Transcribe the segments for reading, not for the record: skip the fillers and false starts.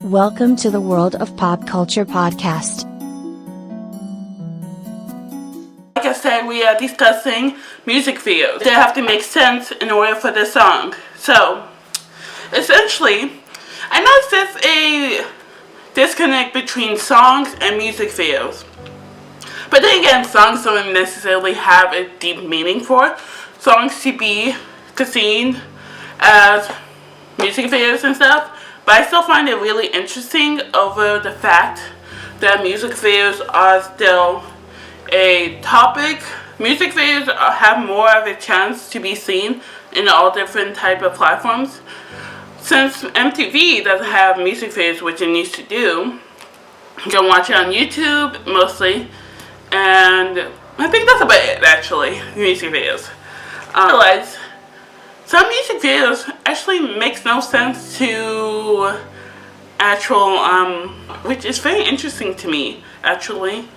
Welcome to the World of Pop Culture podcast. Like I said, we are discussing music videos. They have to make sense in order for the song. So, essentially, I noticed there's a disconnect between songs and music videos. But then again, songs don't necessarily have a deep meaning for it. Songs should be seen as music videos and stuff. But I still find it really interesting over the fact that music videos are still a topic. Music videos have more of a chance to be seen in all different type of platforms. Since MTV doesn't have music videos, which it needs to do, you can watch it on YouTube mostly, and I think that's about it actually, music videos. I realize some music videos actually makes no sense to actual, which is very interesting to me actually.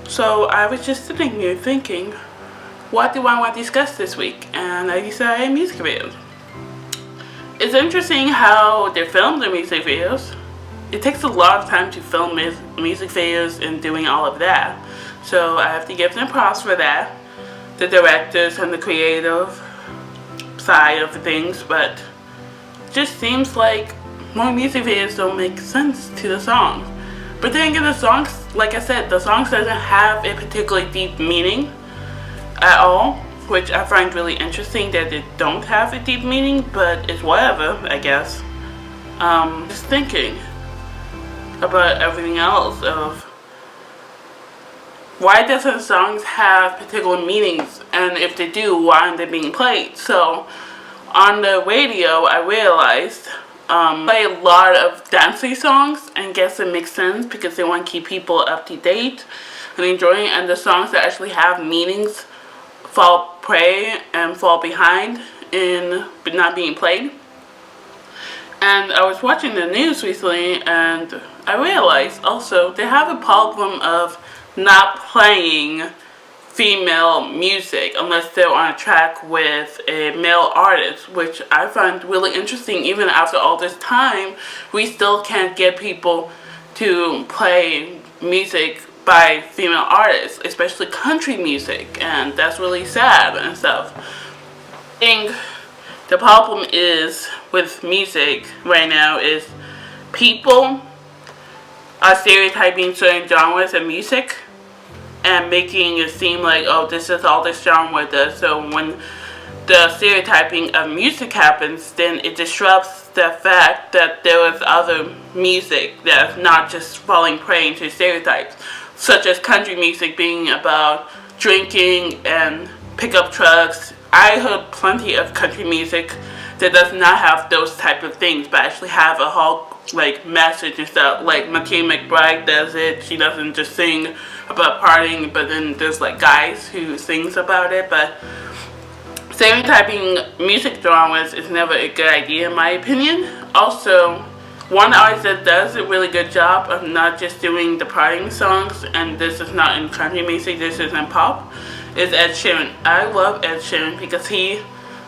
So I was just sitting here thinking, what do I want to discuss this week? And I decided music videos. It's interesting how they film the music videos. It takes a lot of time to film music videos and doing all of that. So I have to give them props for that. The directors and the creative side of things, but it just seems like more music videos don't make sense to the songs. But then again, the songs, like I said, the songs doesn't have a particularly deep meaning at all, which I find really interesting that they don't have a deep meaning, but it's whatever, I guess. Just thinking about everything else of why doesn't songs have particular meanings, and if they do, why aren't they being played? So on the radio, I realized play a lot of dancing songs, and guess it makes sense because they want to keep people up to date and enjoying, and the songs that actually have meanings fall prey and fall behind in not being played. And I was watching the news recently, and I realized also they have a problem of not playing female music unless they're on a track with a male artist, which I find really interesting. Even after all this time, we still can't get people to play music by female artists, especially country music, and that's really sad and stuff. I think the problem is with music right now is people are stereotyping certain genres of music and making it seem like, oh, this is all this genre does. So when the stereotyping of music happens, then it disrupts the fact that there is other music that's not just falling prey to stereotypes, such as country music being about drinking and pickup trucks. I heard plenty of country music that does not have those type of things, but actually have a whole message and stuff. Like Martina McBride does it. She doesn't just sing about partying, but then there's guys who sings about it. But stereotyping music genres is never a good idea in my opinion. Also, one artist that does a really good job of not just doing the partying songs, and this is not in country music, this is in pop, is Ed Sheeran. I love Ed Sheeran because he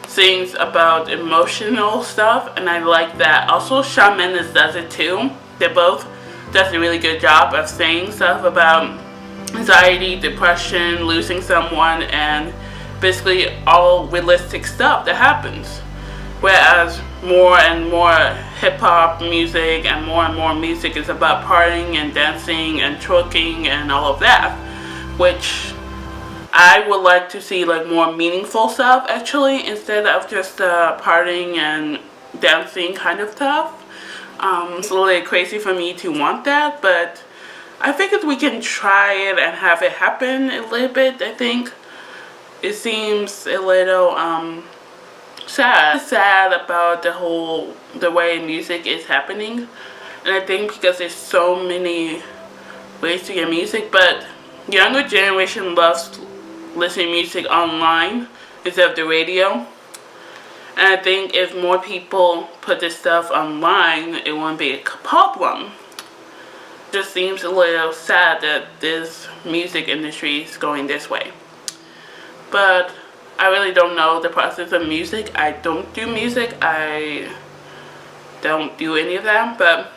sings about emotional stuff, and I like that. Also, Shawn Mendes does it too. They both does a really good job of saying stuff about anxiety, depression, losing someone, and basically all realistic stuff that happens. Whereas more and more hip-hop music and more music is about partying and dancing and twerking and all of that, which I would like to see more meaningful stuff actually, instead of just partying and dancing kind of stuff. It's a little crazy for me to want that, but I figured we can try it and have it happen a little bit. I think it seems a little sad about the way music is happening, and I think because there's so many ways to get music, but younger generation loves listening to music online instead of the radio. And I think if more people put this stuff online, it won't be a problem. It just seems a little sad that this music industry is going this way. But I really don't know the process of music. I don't do music. I don't do any of that. But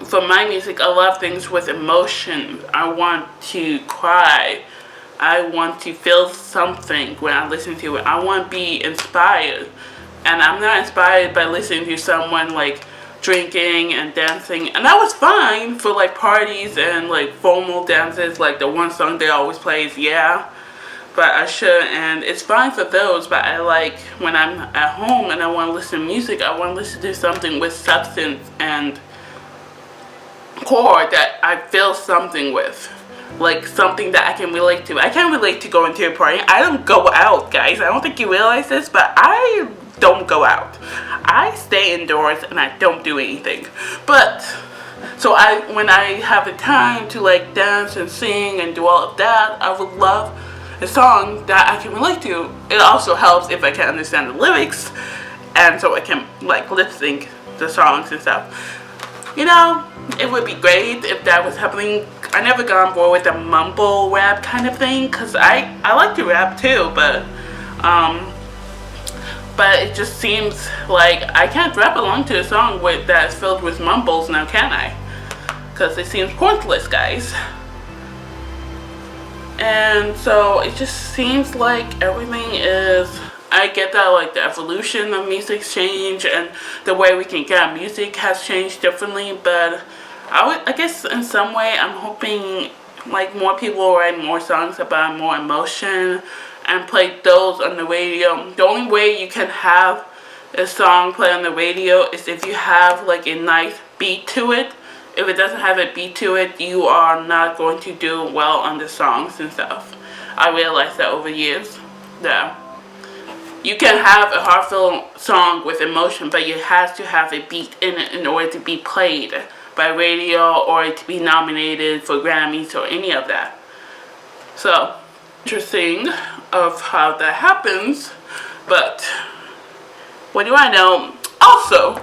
for my music, I love things with emotion. I want to cry. I want to feel something when I listen to it. I want to be inspired. And I'm not inspired by listening to someone like drinking and dancing. And that was fine for like parties and like formal dances, like the one song they always play is Yeah. But I should, and it's fine for those, but I like when I'm at home and I want to listen to music, I want to listen to something with substance and core that I feel something with. Like something that I can relate to. I can't relate to going to a party. I don't go out, guys. I don't think you realize this, but I don't go out. I stay indoors and I don't do anything. But, so when I have the time to like dance and sing and do all of that, I would love a song that I can relate to. It also helps if I can understand the lyrics, and so I can like lip sync the songs and stuff. You know, it would be great if that was happening. I never got on board with the mumble rap kind of thing, because I like to rap too, but it just seems like I can't rap along to a song that's filled with mumbles now, can I? Because it seems pointless, guys. And so it just seems like everything is, I get that like the evolution of music's change and the way we can get music has changed differently, but I guess in some way I'm hoping like more people write more songs about more emotion and play those on the radio. The only way you can have a song play on the radio is if you have like a nice beat to it. If it doesn't have a beat to it, you are not going to do well on the songs and stuff. I realized that over years. Yeah. You can have a heartfelt song with emotion, but it has to have a beat in it in order to be played by radio or to be nominated for Grammys or any of that. So, interesting of how that happens, but what do I know? Also,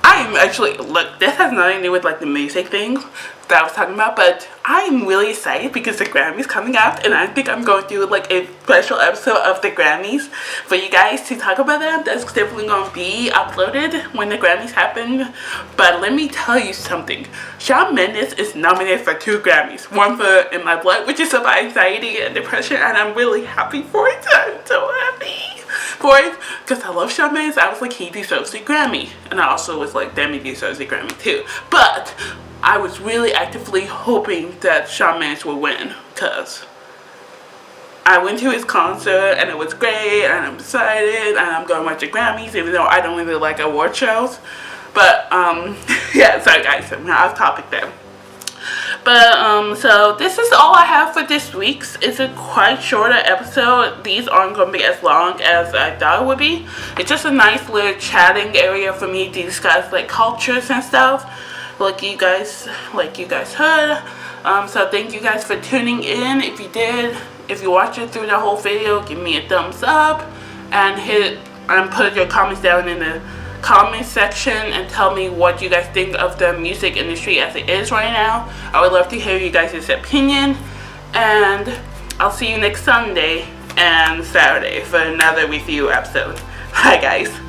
I'm actually, look, this has nothing to do with like the music thing that I was talking about, but I'm really excited because the Grammys coming out, and I think I'm going to do like a special episode of the Grammys for you guys to talk about that. That's definitely going to be uploaded when the Grammys happen. But let me tell you something. Shawn Mendes is nominated for 2 Grammys. One for In My Blood, which is about anxiety and depression, and I'm really happy for it. I'm so happy for it because I love Shawn Mendes. I was like, he deserves a Grammy, and I also was like, Demi deserves a Grammy too. But I was really actively hoping that Shawn Mendes would win, because I went to his concert and it was great and I'm excited and I'm going to watch the Grammys even though I don't really like award shows. But yeah, sorry guys, I'm off topic there. But so this is all I have for this week's. It's a quite shorter episode. These aren't going to be as long as I thought it would be. It's just a nice little chatting area for me to discuss like cultures and stuff, like you guys heard. So thank you guys for tuning in. If you watched it through the whole video, give me a thumbs up and put your comments down in the comment section and tell me what you guys think of the music industry as it is right now. I would love to hear you guys' opinion, and I'll see you next Sunday and Saturday for another review episode. Bye guys.